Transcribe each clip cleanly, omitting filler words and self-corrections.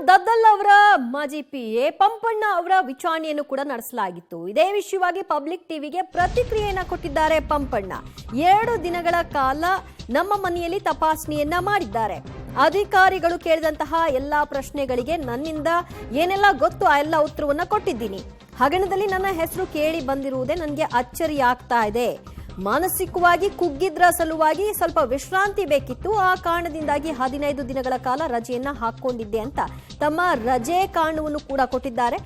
ದದ್ದಲ್ ಅವರ ಮಾಜಿ ಪಿಎ ಪಂಪಣ್ಣ ಅವರ ವಿಚಾರಣೆಯನ್ನು ಕೂಡ ನಡೆಸಲಾಗಿತ್ತು. ಇದೇ ವಿಷಯವಾಗಿ ಪಬ್ಲಿಕ್ ಟಿವಿಗೆ ಪ್ರತಿಕ್ರಿಯೆಯನ್ನ ಕೊಟ್ಟಿದ್ದಾರೆ ಪಂಪಣ್ಣ. 2 ದಿನಗಳ ಕಾಲ ನಮ್ಮ ಮನೆಯಲ್ಲಿ ತಪಾಸಣೆಯನ್ನ ಮಾಡಿದ್ದಾರೆ. ಅಧಿಕಾರಿಗಳು ಕೇಳಿದಂತಹ ಎಲ್ಲಾ ಪ್ರಶ್ನೆಗಳಿಗೆ ನನ್ನಿಂದ ಏನೆಲ್ಲ ಗೊತ್ತು ಆ ಎಲ್ಲ ಉತ್ತರವನ್ನ ಕೊಟ್ಟಿದ್ದೀನಿ. ಹಗರಣದಲ್ಲಿ ನನ್ನ ಹೆಸರು ಕೇಳಿ ಬಂದಿರುವುದೇ ನನಗೆ ಅಚ್ಚರಿ ಆಗ್ತಾ ಇದೆ. ಮಾನಸಿಕವಾಗಿ ಕುಗ್ಗಿದ್ರ ಸಲುವಾಗಿ ಸ್ವಲ್ಪ ವಿಶ್ರಾಂತಿ ಬೇಕಿತ್ತು. ಆ ಕಾರಣದಿಂದಾಗಿ 15 ದಿನಗಳ ಕಾಲ ರಜೆಯನ್ನ ಹಾಕೊಂಡಿದ್ದೆ ಅಂತ ತಮ್ಮ ರಜೆ ಕಾರಣವನ್ನು ಕೂಡ ಕೊಟ್ಟಿದ್ದಾರೆ.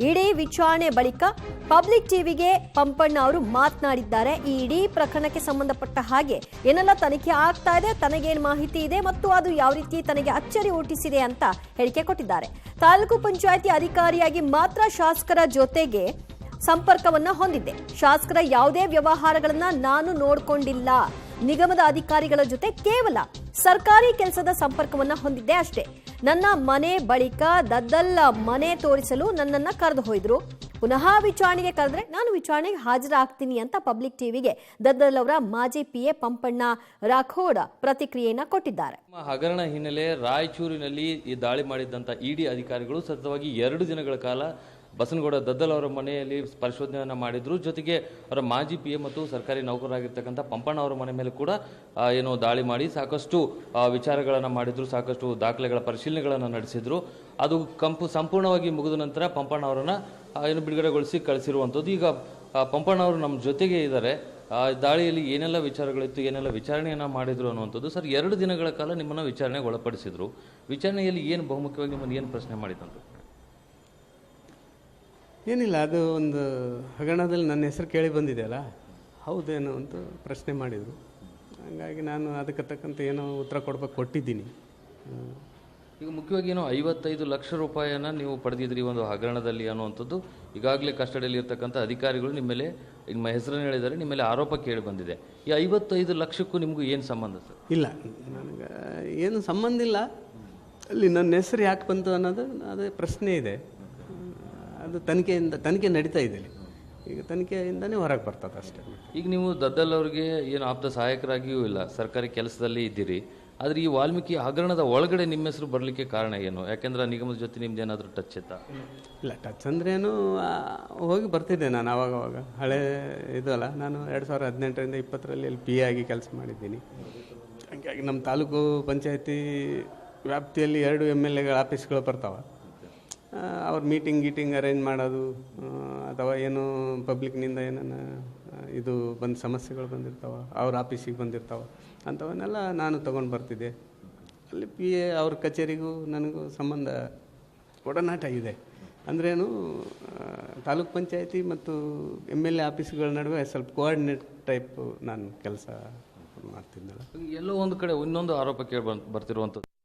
ಇಡೀ ವಿಚಾರಣೆ ಬಳಿಕ ಪಬ್ಲಿಕ್ ಟಿವಿಗೆ ಪಂಪಣ್ಣ ಅವರು ಮಾತನಾಡಿದ್ದಾರೆ. ಈ ಇಡೀ ಪ್ರಕರಣಕ್ಕೆ ಸಂಬಂಧಪಟ್ಟ ಹಾಗೆ ಏನೆಲ್ಲ ತನಿಖೆ ಆಗ್ತಾ ಇದೆ, ತನಗೇನು ಮಾಹಿತಿ ಇದೆ ಮತ್ತು ಅದು ಯಾವ ರೀತಿ ತನಗೆ ಅಚ್ಚರಿ ಹುಟ್ಟಿಸಿದೆ ಅಂತ ಹೇಳಿಕೆ ಕೊಟ್ಟಿದ್ದಾರೆ. ತಾಲೂಕು ಪಂಚಾಯಿತಿ ಅಧಿಕಾರಿಯಾಗಿ ಮಾತ್ರ ಶಾಸಕರ ಜೊತೆಗೆ ಸಂಪರ್ಕವನ್ನ ಹೊಂದಿದ್ದೆ. ಶಾಸಕರ ಯಾವುದೇ ವ್ಯವಹಾರಗಳನ್ನ ನಾನು ನೋಡ್ಕೊಂಡಿಲ್ಲ. ನಿಗಮದ ಅಧಿಕಾರಿಗಳ ಜೊತೆ ಕೇವಲ ಸರ್ಕಾರಿ ಕೆಲಸದ ಸಂಪರ್ಕವನ್ನ ಹೊಂದಿದ್ದೆ ಅಷ್ಟೇ. ನನ್ನ ಮನೆ ಬಳಿಕ ದದ್ದಲ್ ಮನೆ ತೋರಿಸಲು ನನ್ನನ್ನ ಕರೆದು ಹೋಯ್ದ್ರು. ಪುನಃ ವಿಚಾರಣೆಗೆ ಕರೆದ್ರೆ ನಾನು ವಿಚಾರಣೆಗೆ ಹಾಜರಾಗ್ತೀನಿ ಅಂತ ಪಬ್ಲಿಕ್ ಟಿವಿಗೆ ದದ್ದಲ್ ಅವರ ಮಾಜಿ ಪಿಎ ಪಂಪಣ್ಣ ರಾಠೋಡ್ ಪ್ರತಿಕ್ರಿಯೆಯನ್ನ ಕೊಟ್ಟಿದ್ದಾರೆ. ಹಗರಣ ಹಿನ್ನೆಲೆ ರಾಯಚೂರಿನಲ್ಲಿ ಈ ದಾಳಿ ಮಾಡಿದಂತ ಇಡಿ ಅಧಿಕಾರಿಗಳು ಸತತವಾಗಿ 2 ದಿನಗಳ ಕಾಲ ಬಸನಗೌಡ ದದ್ದಲ್ ಅವರ ಮನೆಯಲ್ಲಿ ಪರಿಶೋಧನೆಯನ್ನು ಮಾಡಿದ್ರು. ಜೊತೆಗೆ ಅವರ ಮಾಜಿ ಪಿಎ ಮತ್ತು ಸರ್ಕಾರಿ ನೌಕರರಾಗಿರ್ತಕ್ಕಂಥ ಪಂಪಣ್ಣ ಅವರ ಮನೆ ಮೇಲೆ ಕೂಡ ಏನೋ ದಾಳಿ ಮಾಡಿ ಸಾಕಷ್ಟು ವಿಚಾರಗಳನ್ನು ಮಾಡಿದ್ರು, ಸಾಕಷ್ಟು ದಾಖಲೆಗಳ ಪರಿಶೀಲನೆಗಳನ್ನು ನಡೆಸಿದ್ರು. ಅದು ಸಂಪೂರ್ಣವಾಗಿ ಮುಗಿದ ನಂತರ ಪಂಪಣ್ಣ ಅವರನ್ನ ಏನು ಬಿಡುಗಡೆಗೊಳಿಸಿ ಕಳಿಸಿರುವಂಥದ್ದು. ಈಗ ಪಂಪಣ್ಣ ಅವರು ನಮ್ಮ ಜೊತೆಗೆ ಇದ್ದಾರೆ. ದಾಳಿಯಲ್ಲಿ ಏನೆಲ್ಲ ವಿಚಾರಗಳಿತ್ತು, ಏನೆಲ್ಲ ವಿಚಾರಣೆಯನ್ನು ಮಾಡಿದ್ರು ಅನ್ನುವಂಥದ್ದು. ಸರ್, 2 ದಿನಗಳ ಕಾಲ ನಿಮ್ಮನ್ನು ವಿಚಾರಣೆಗೆ ಒಳಪಡಿಸಿದ್ರು. ವಿಚಾರಣೆಯಲ್ಲಿ ಏನು ಬಹುಮುಖ್ಯವಾಗಿ ನಿಮ್ಮನ್ನು ಏನು ಪ್ರಶ್ನೆ ಮಾಡಿದಂತ? ಏನಿಲ್ಲ, ಅದು ಒಂದು ಹಗರಣದಲ್ಲಿ ನನ್ನ ಹೆಸರು ಕೇಳಿ ಬಂದಿದೆಯಲ್ಲ, ಹೌದೇನೋ ಅಂತ ಪ್ರಶ್ನೆ ಮಾಡಿದರು. ಹಾಗಾಗಿ ನಾನು ಅದಕ್ಕೆ ತಕ್ಕಂತೆ ಏನೋ ಉತ್ತರ ಕೊಟ್ಟಿದ್ದೀನಿ. ಈಗ ಮುಖ್ಯವಾಗಿ ಏನೋ 55 ಲಕ್ಷ ರೂಪಾಯಿಯನ್ನು ನೀವು ಪಡೆದಿದ್ರಿ ಒಂದು ಹಗರಣದಲ್ಲಿ ಅನ್ನುವಂಥದ್ದು. ಈಗಾಗಲೇ ಕಸ್ಟಡಿಯಲ್ಲಿ ಇರ್ತಕ್ಕಂಥ ಅಧಿಕಾರಿಗಳು ನಿಮ್ಮ ಹೆಸರನ್ನು ಹೇಳಿದ್ದಾರೆ, ನಿಮ್ಮ ಮೇಲೆ ಆರೋಪ ಕೇಳಿ ಬಂದಿದೆ. ಈ 55 ಲಕ್ಷಕ್ಕೂ ನಿಮಗೂ ಏನು ಸಂಬಂಧ ಸರ್? ಇಲ್ಲ, ನನಗೆ ಏನು ಸಂಬಂಧ ಇಲ್ಲ. ಅಲ್ಲಿ ನನ್ನ ಹೆಸರು ಯಾಕೆ ಬಂತು ಅನ್ನೋದು ಅದೇ ಪ್ರಶ್ನೆ ಇದೆ. ಅದು ತನಿಖೆ ನಡೀತಾ ಇದೆ. ಈಗ ತನಿಖೆಯಿಂದನೇ ಹೊರಗೆ ಬರ್ತದೆ ಅಷ್ಟೇ. ಈಗ ನೀವು ದದ್ದಲ್ ಅವರಿಗೆ ಏನು ಆಪ್ತ ಸಹಾಯಕರಾಗಿಯೂ ಇಲ್ಲ, ಸರ್ಕಾರಿ ಕೆಲಸದಲ್ಲಿ ಇದ್ದೀರಿ. ಆದರೆ ಈ ವಾಲ್ಮೀಕಿ ಹಗರಣದ ಒಳಗಡೆ ನಿಮ್ಮ ಹೆಸರು ಬರಲಿಕ್ಕೆ ಕಾರಣ ಏನು? ಯಾಕೆಂದ್ರೆ ನಿಗಮದ ಜೊತೆ ನಿಮ್ದು ಏನಾದರೂ ಟಚ್ ಇತ್ತಾ? ಇಲ್ಲ, ಟಚ್ ಅಂದ್ರೇನು, ಹೋಗಿ ಬರ್ತಿದ್ದೆ ನಾನು ಅವಾಗ. ಹಳೆ ಇದು ಅಲ್ಲ, ನಾನು 2018ರಿಂದ 2020ರಲ್ಲಿ ಅಲ್ಲಿ ಪಿ ಎ ಆಗಿ ಕೆಲಸ ಮಾಡಿದ್ದೀನಿ. ಹಾಗಾಗಿ ನಮ್ಮ ತಾಲೂಕು ಪಂಚಾಯತಿ ವ್ಯಾಪ್ತಿಯಲ್ಲಿ 2 MLAಗಳ ಆಫೀಸ್ಗಳು ಬರ್ತಾವೆ. ಅವ್ರ ಗೀಟಿಂಗ್ ಅರೇಂಜ್ ಮಾಡೋದು, ಅಥವಾ ಏನು ಪಬ್ಲಿಕ್ನಿಂದ ಏನನ್ನ ಇದು ಬಂದು ಸಮಸ್ಯೆಗಳು ಬಂದಿರ್ತಾವೆ, ಅವ್ರ ಆಫೀಸಿಗೆ ಬಂದಿರ್ತಾವೆ, ಅಂಥವನ್ನೆಲ್ಲ ನಾನು ತೊಗೊಂಡು ಬರ್ತಿದ್ದೆ. ಅಲ್ಲಿ ಪಿ ಎ ಅವ್ರ ಕಚೇರಿಗೂ ನನಗೂ ಸಂಬಂಧ ಒಡನಾಟ ಇದೆ. ಅಂದ್ರೇನು, ತಾಲೂಕ್ ಪಂಚಾಯತಿ ಮತ್ತು MLA ಆಫೀಸ್ಗಳ ನಡುವೆ ಸ್ವಲ್ಪ ಕೋಆರ್ಡಿನೇಟ್ ಟೈಪ್ ನಾನು ಕೆಲಸ ಮಾಡ್ತಿದ್ದೆನಲ್ಲ. ಎಲ್ಲೋ ಒಂದು ಕಡೆ ಇನ್ನೊಂದು ಆರೋಪ ಕೇಳಿ ಬರ್ತಿರುವಂಥದ್ದು,